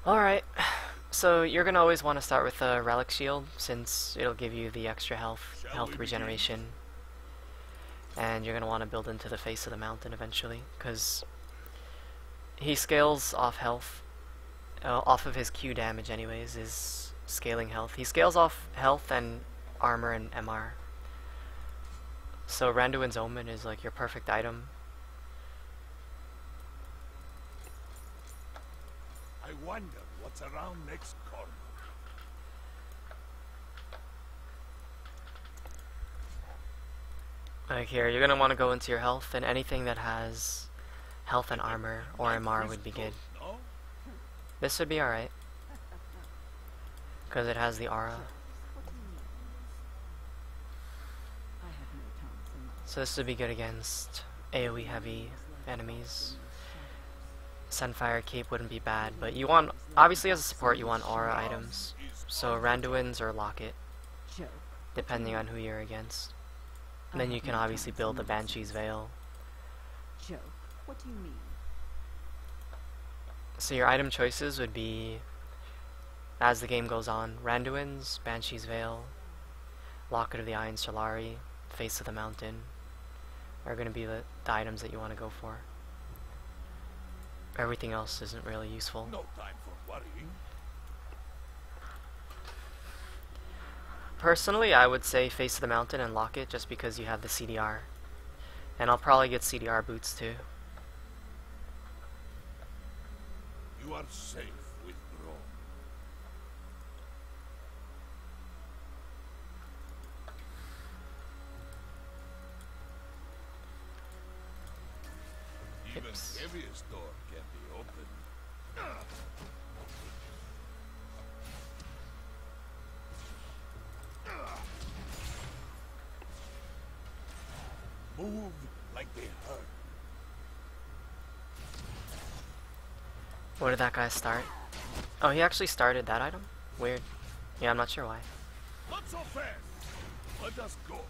Alright, so you're gonna always want to start with a relic shield since it'll give you the extra health regeneration. And you're gonna want to build into the face of the mountain eventually, because he scales off health, off of his Q damage anyways, is scaling health. He scales off health and armor and MR. So Randuin's Omen is like your perfect item. I wonder what's around next corner. Like here, you're gonna want to go into your health, and anything that has health and armor or MR would be good. This would be alright, because it has the aura. So this would be good against AoE heavy enemies. Sunfire Cape wouldn't be bad, but you want, obviously as a support you want aura items. So Randuin's or Locket, depending on who you're against. And then you can obviously build the Banshee's Veil. Joke. What do you mean? So your item choices would be, as the game goes on, Randuin's, Banshee's Veil, Locket of the Eye and Solari, Face of the Mountain are going to be the items that you want to go for. Everything else isn't really useful. No time for worrying. Personally, I would say Face of the Mountain and Locket just because you have the CDR. And I'll probably get CDR boots too. You are safe with Braum. Even Oops. heaviest door can be opened. Move like they hurt. What did that guy start? Oh, he actually started that item? Weird. Yeah, I'm not sure why. Not so fast. Let us go.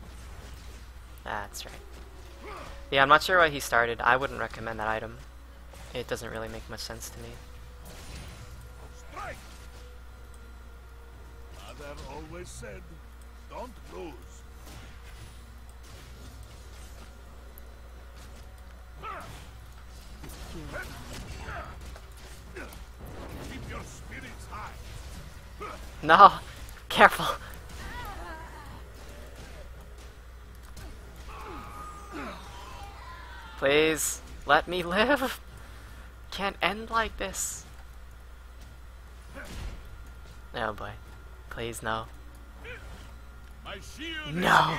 That's right. Yeah, I'm not sure why he started. I wouldn't recommend that item. It doesn't really make much sense to me. Strike. Mother always said, don't lose. Keep your spirits high. No! Careful! Please, let me live! Can't end like this. Oh boy. Please, no. My shield No! is here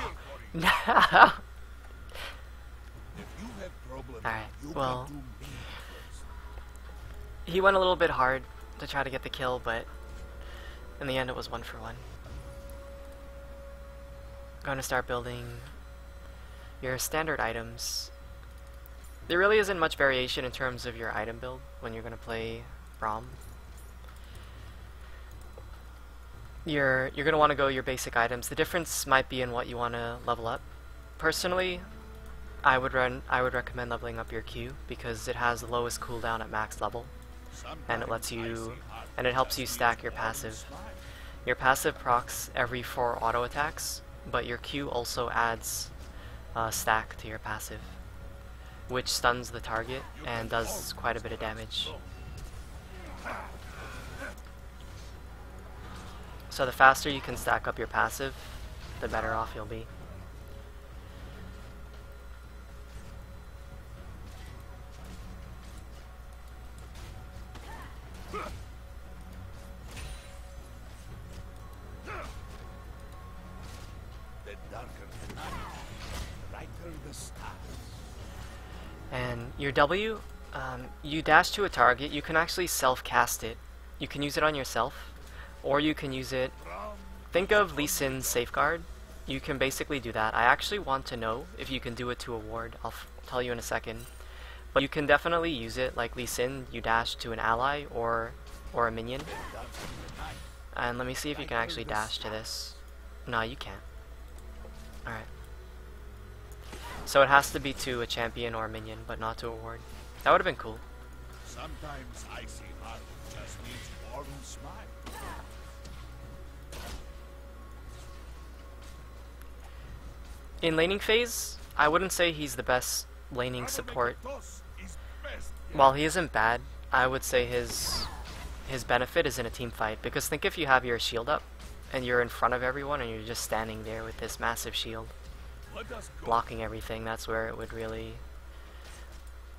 for you. No! If you have problems, Alright, you well, can do me first. he went a little bit hard to try to get the kill, but in the end it was 1 for 1. Going to start building your standard items. There really isn't much variation in terms of your item build when you're going to play Braum. You're going to want to go your basic items. The difference might be in what you want to level up. Personally, I would recommend leveling up your Q because it has the lowest cooldown at max level, and it lets you, and it helps you stack your passive. Your passive procs every 4 auto attacks, but your Q also adds a stack to your passive, which stuns the target and does quite a bit of damage. So the faster you can stack up your passive, the better off you'll be. The darker the night, brighter the stars. And your W, you dash to a target, you can actually self-cast it. You can use it on yourself, or you can use it, think of Lee Sin's Safeguard. You can basically do that. I actually want to know if you can do it to a ward. I'll tell you in a second. But you can definitely use it like Lee Sin, you dash to an ally or a minion. And let me see if you can actually dash to this. No, you can't. Alright. So it has to be to a champion or a minion, but not to a ward. That would have been cool. Sometimes icy heart just needs In laning phase, I wouldn't say he's the best laning support. While he isn't bad, I would say his benefit is in a team fight. Because think if you have your shield up, and you're in front of everyone, and you're just standing there with this massive shield, blocking everything, that's where it would really...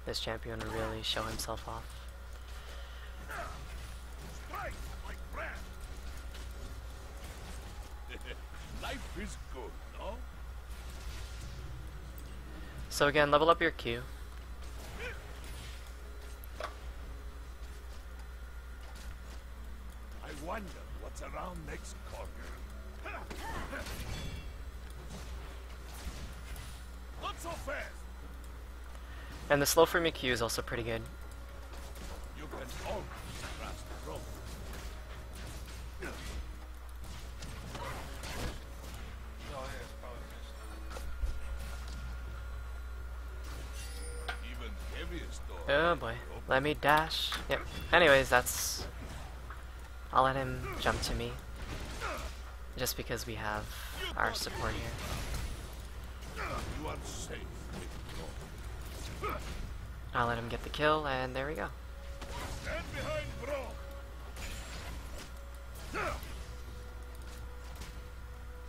this champion would really show himself off. Life is good, no? So again, level up your Q. I wonder what's around next corner. Not so fast. And the slow from your Q is also pretty good. You can always trust Braum. Even heaviest door. Oh boy. Let me dash. Yep. Anyways, that's... I'll let him jump to me. Just because we have our support here. You are safe with Braum. I'll let him get the kill, and there we go. Stand behind Braum.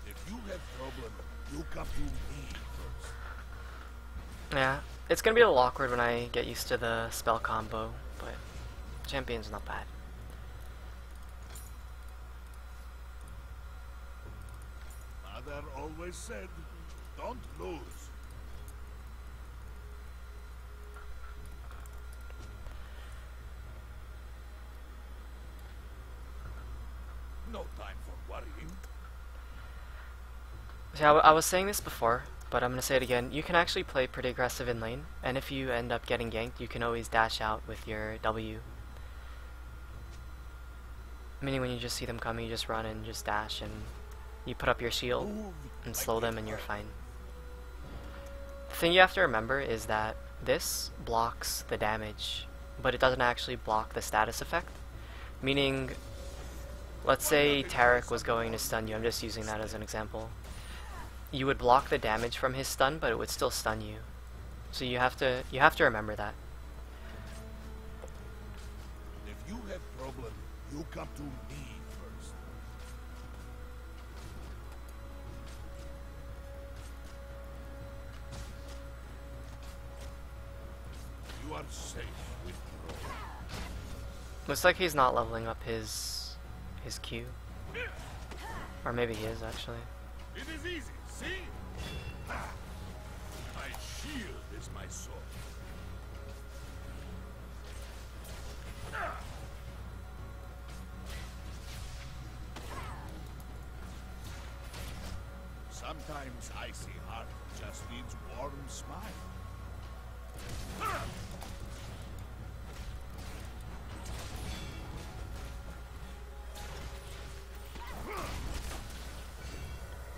If you have problem, you come to me first. Yeah, it's gonna be a little awkward when I get used to the spell combo, but champion's not bad. Mother always said, don't lose. No time for worrying. See, I was saying this before, but I'm gonna say it again. You can actually play pretty aggressive in lane, and if you end up getting ganked, you can always dash out with your W. Meaning when you just see them coming, you just run and just dash, and you put up your shield and slow them, and you're fine. The thing you have to remember is that this blocks the damage, but it doesn't actually block the status effect. Meaning, let's say Tarek was going to stun you, I'm just using that as an example. You would block the damage from his stun, but it would still stun you. So you have to remember that. If you have problem, you come to me first. You are safe with Braum. Looks like he's not leveling up his Q. Or maybe he is, actually. It is easy, see? Ha! My shield is my sword. Sometimes icy heart just needs warm smile.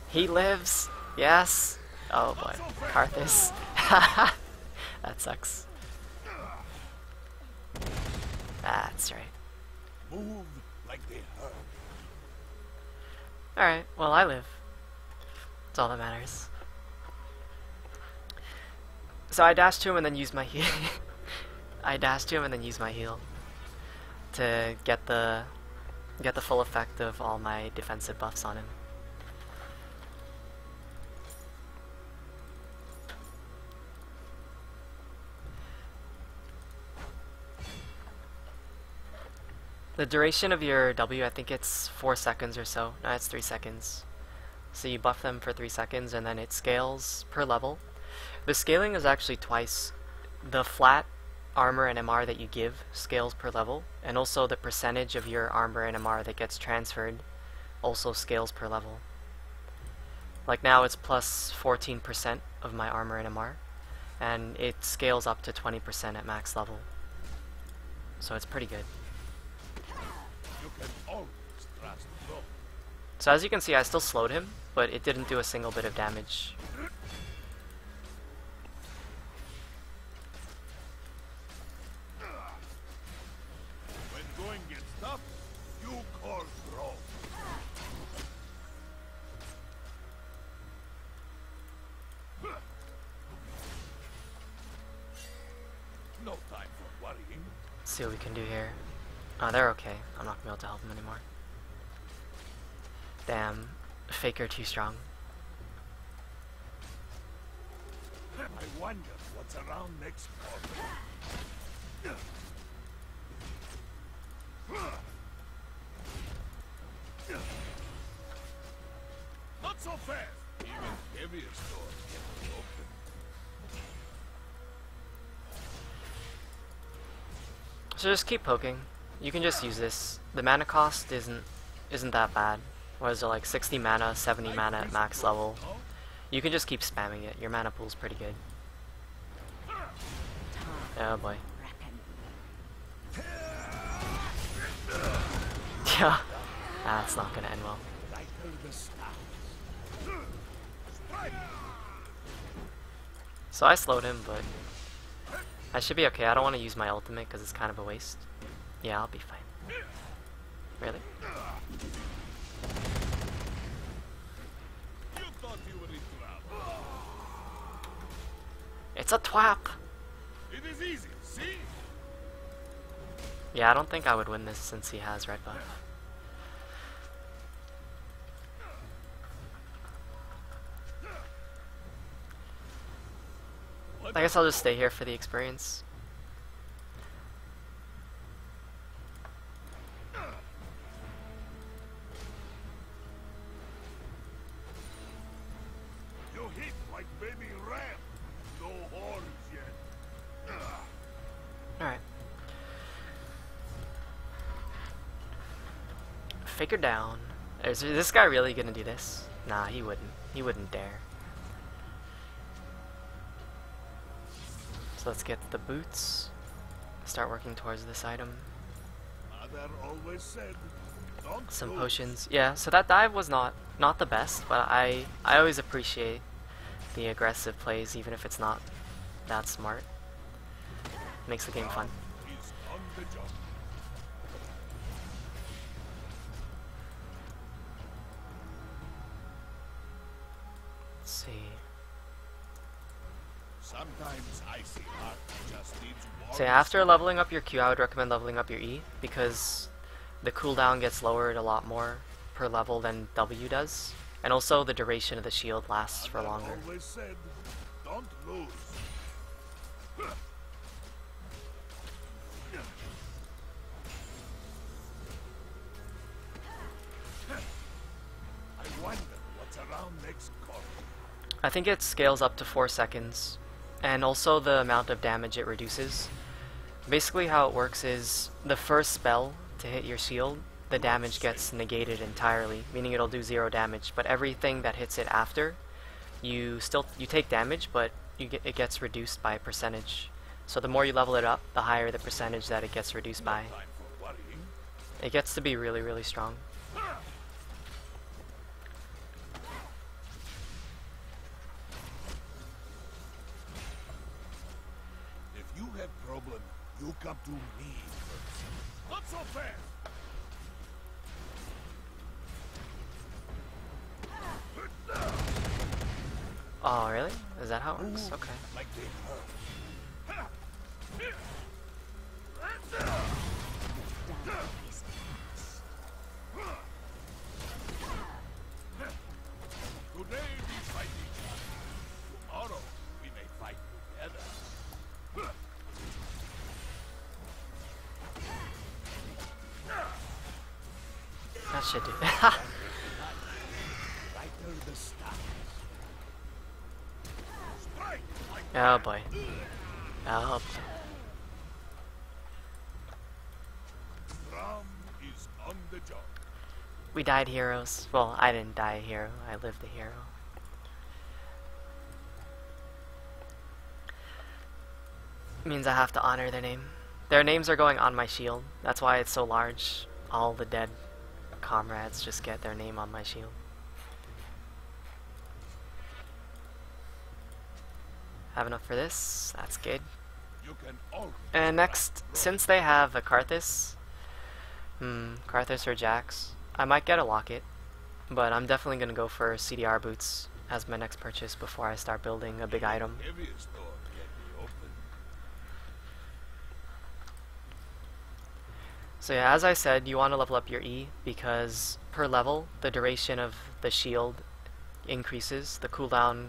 He lives! Yes! Oh boy. Karthus. That sucks. That's right. Move like they hurt. Alright, well I live. That's all that matters. So I dashed to him and then used my heal. I dashed to him and then used my heal to get the full effect of all my defensive buffs on him. The duration of your W, I think it's 4 seconds or so. No, it's 3 seconds. So you buff them for 3 seconds and then it scales per level. The scaling is actually twice. The flat armor and MR that you give scales per level, and also the percentage of your armor and MR that gets transferred also scales per level. Like now it's plus 14% of my armor and MR, and it scales up to 20% at max level. So it's pretty good. You can always trust Braum. So as you can see, I still slowed him, but it didn't do a single bit of damage. When going gets tough, you call Braum. see what we can do here. Oh, they're okay. I'm not gonna be able to help them anymore. Damn. Faker too strong. I wonder what's around next corner. Not so fast. Even heavier stores can be open. So just keep poking. You can just use this. The mana cost isn't that bad. What is it, like 60 mana, 70 mana at max level? You can just keep spamming it. Your mana pool's pretty good. Oh boy. Yeah. That's not gonna end well. So I slowed him, but I should be okay. I don't want to use my ultimate because it's kind of a waste. Yeah, I'll be fine. Really? It's a twap! It is easy, see? Yeah, I don't think I would win this since he has red buff. I guess I'll just stay here for the experience. You hit like baby ram. No horns yet. Alright. Faker down. Is this guy really gonna do this? Nah, he wouldn't. He wouldn't dare. So let's get the boots. Start working towards this item. Mother always said, don't Some lose. potions. Yeah, so that dive was not the best, but I always appreciate the aggressive plays, even if it's not that smart. Makes the game fun. He's on the job. Let's see. Sometimes icy heart just needs water. So yeah, after leveling up your Q, I would recommend leveling up your E, because the cooldown gets lowered a lot more per level than W does. And also the duration of the shield lasts for Mother longer. always said, don't lose. I wonder what's around next corner. I think it scales up to 4 seconds, and also the amount of damage it reduces. Basically how it works is, the first spell to hit your shield, the damage gets negated entirely, meaning it'll do 0 damage, but everything that hits it after, you take damage, but it gets reduced by a percentage. So the more you level it up, the higher the percentage that it gets reduced by. Time for worrying. It gets to be really, really strong. If you have problem, you come to me first. Not so fast. Oh, really? Is that how it works? Okay. Like they hurt. Today we fight each other. Tomorrow we may fight together. That should do. Brighter the stars. Strike like Oh boy. Oh boy. Braum is on the job. We died heroes. Well, I didn't die a hero. I lived a hero. Means I have to honor their name. Their names are going on my shield. That's why it's so large. All the dead comrades just get their name on my shield. Have enough for this. That's good. You can always And next, since they have a Karthus, Karthus or Jax, I might get a Locket, but I'm definitely going to go for CDR boots as my next purchase before I start building a big item. heaviest door can be open. So yeah, as I said, you want to level up your E because per level, the duration of the shield increases. The cooldown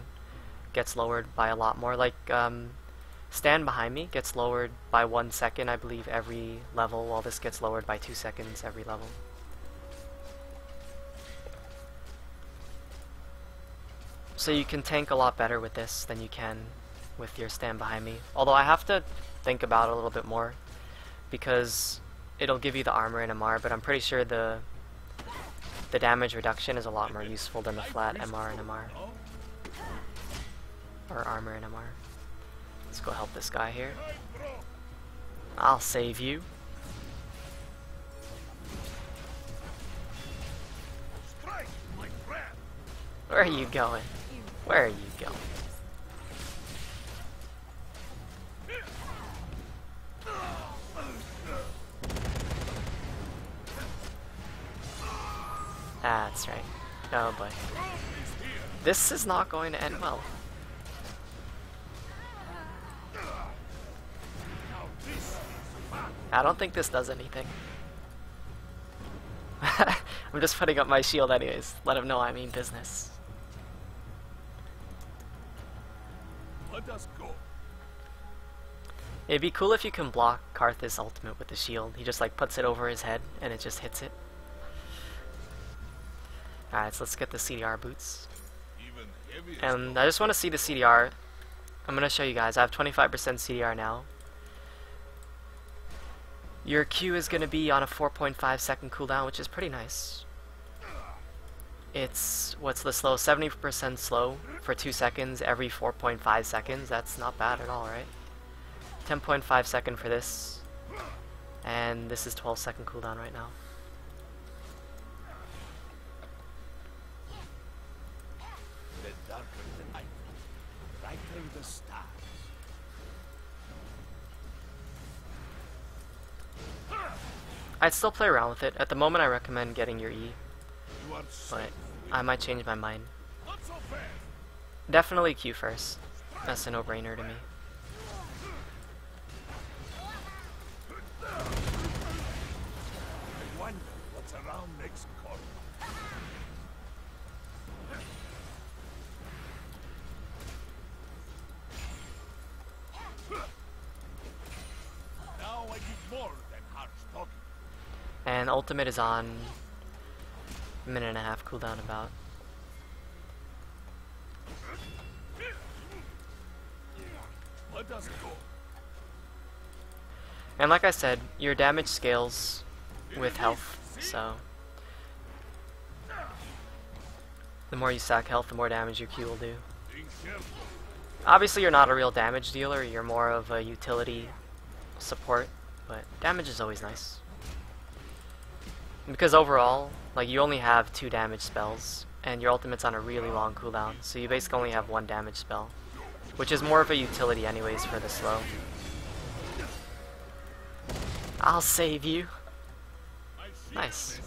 gets lowered by a lot more. Like, Stand Behind Me gets lowered by 1 second, I believe, every level, while this gets lowered by 2 seconds every level. So you can tank a lot better with this than you can with your Stand Behind Me. Although I have to think about it a little bit more, because it'll give you the armor and MR, but I'm pretty sure the damage reduction is a lot more useful than the flat MR and MR. Or armor and MR. Let's go help this guy here. I'll save you. Where are you going? Where are you going? That's right. Oh boy. This is not going to end well. I don't think this does anything. I'm just putting up my shield anyways. Let him know I mean business. Let us go. It'd be cool if you can block Karthus' ultimate with the shield. He just like puts it over his head and it just hits it. Alright, so let's get the CDR boots. And I just want to see the CDR. I'm going to show you guys. I have 25% CDR now. Your Q is going to be on a 4.5 second cooldown, which is pretty nice. It's, what's the slow? 70% slow for 2 seconds every 4.5 seconds. That's not bad at all, right? 10.5 second for this. And this is 12 second cooldown right now. The darker the night, brighter the stars. I'd still play around with it. At the moment I recommend getting your E, You are but safe. I might change my mind. Not so fast. Definitely Q first. That's a no-brainer to me. I wonder what's around next corner. Now I give more than harsh talking. And ultimate is on a minute and a half cooldown about. Let us go. And like I said, your damage scales with health, so the more you stack health, the more damage your Q will do. Be careful. Obviously you're not a real damage dealer, you're more of a utility support, but damage is always nice. Because overall, like, you only have 2 damage spells, and your ultimate's on a really long cooldown, so you basically only have 1 damage spell, which is more of a utility anyways for the slow. I'll save you. Nice.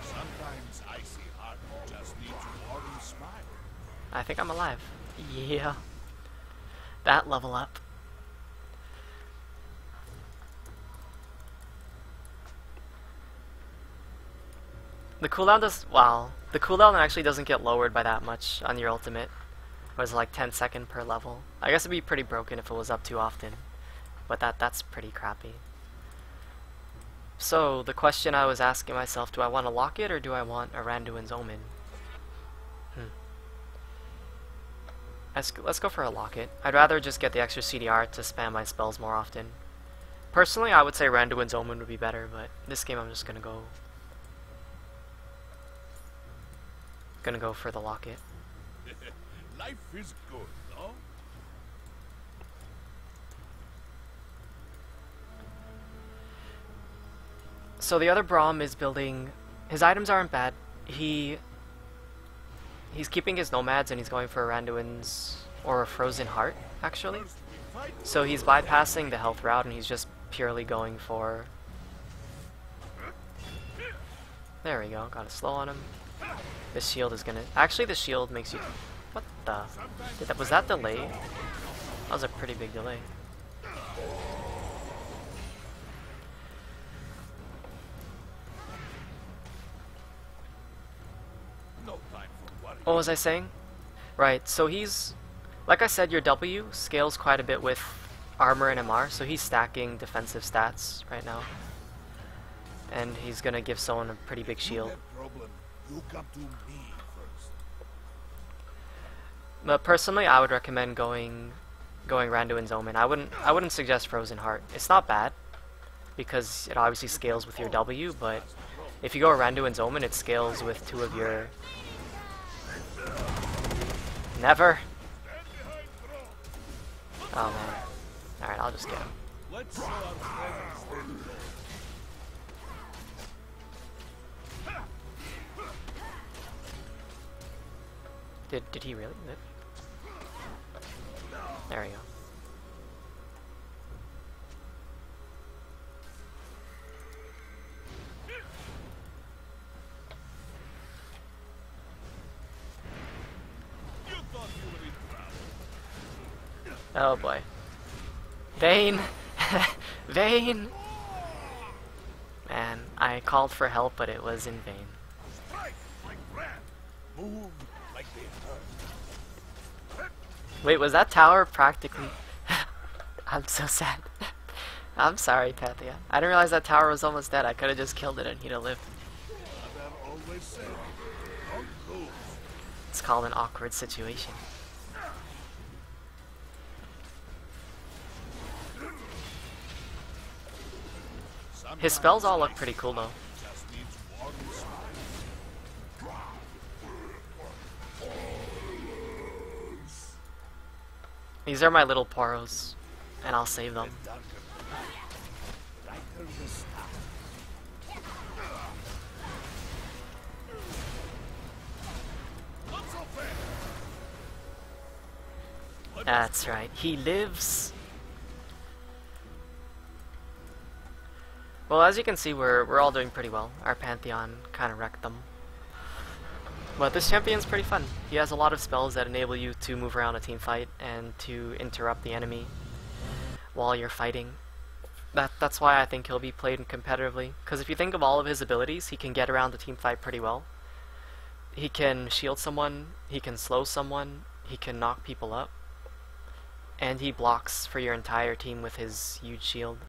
Sometimes I see heart just needs a warm smile. I think I'm alive. Yeah. That level up. The cooldown does, wow. The cooldown actually doesn't get lowered by that much on your ultimate. It was like 10 second per level. I guess it'd be pretty broken if it was up too often. But that's pretty crappy. So, the question I was asking myself, do I want to lock it or do I want a Randuin's Omen? Let's go for a lock it. I'd rather just get the extra CDR to spam my spells more often. Personally, I would say Randuin's Omen would be better, but this game I'm just gonna go for the locket. Life is good, no? So the other Braum is building. His items aren't bad. He's keeping his nomads and he's going for a Randuin's or a Frozen Heart actually. First we fight. So he's bypassing the health route and he's just purely going for. There we go. Got a slow on him. This shield is gonna... Actually, the shield makes you... What the... Was that delay? That was a pretty big delay. What was I saying? Right, so he's... Like I said, your W scales quite a bit with armor and MR, so he's stacking defensive stats right now. And he's gonna give someone a pretty big shield. You come to me first. But personally, I would recommend going Randuin's Omen. I wouldn't suggest Frozen Heart. It's not bad, because it obviously scales with your W, but if you go Randuin's Omen, it scales with 2 of your... Never! Oh man. Alright, I'll just get him. Let's show our presence. Did he really live? There we go. You thought you were in trouble. Oh boy. Vayne! Vayne! Man, I called for help, but it was in vain. Strike like ram. Move like they hurt. Wait, was that tower practically... I'm so sad. I'm sorry, Pantheon. I didn't realize that tower was almost dead. I could have just killed it and he'd have lived. I've always said, don't lose. It's called an awkward situation. His spells all look pretty cool though. Just needs one These are my little Poros, and I'll save them. That's right, he lives! Well, as you can see, we're all doing pretty well. Our Pantheon kind of wrecked them. But this champion's pretty fun. He has a lot of spells that enable you to move around a team fight and to interrupt the enemy while you're fighting. That's why I think he'll be played competitively. Because if you think of all of his abilities, he can get around the team fight pretty well. He can shield someone, he can slow someone, he can knock people up, and he blocks for your entire team with his huge shield.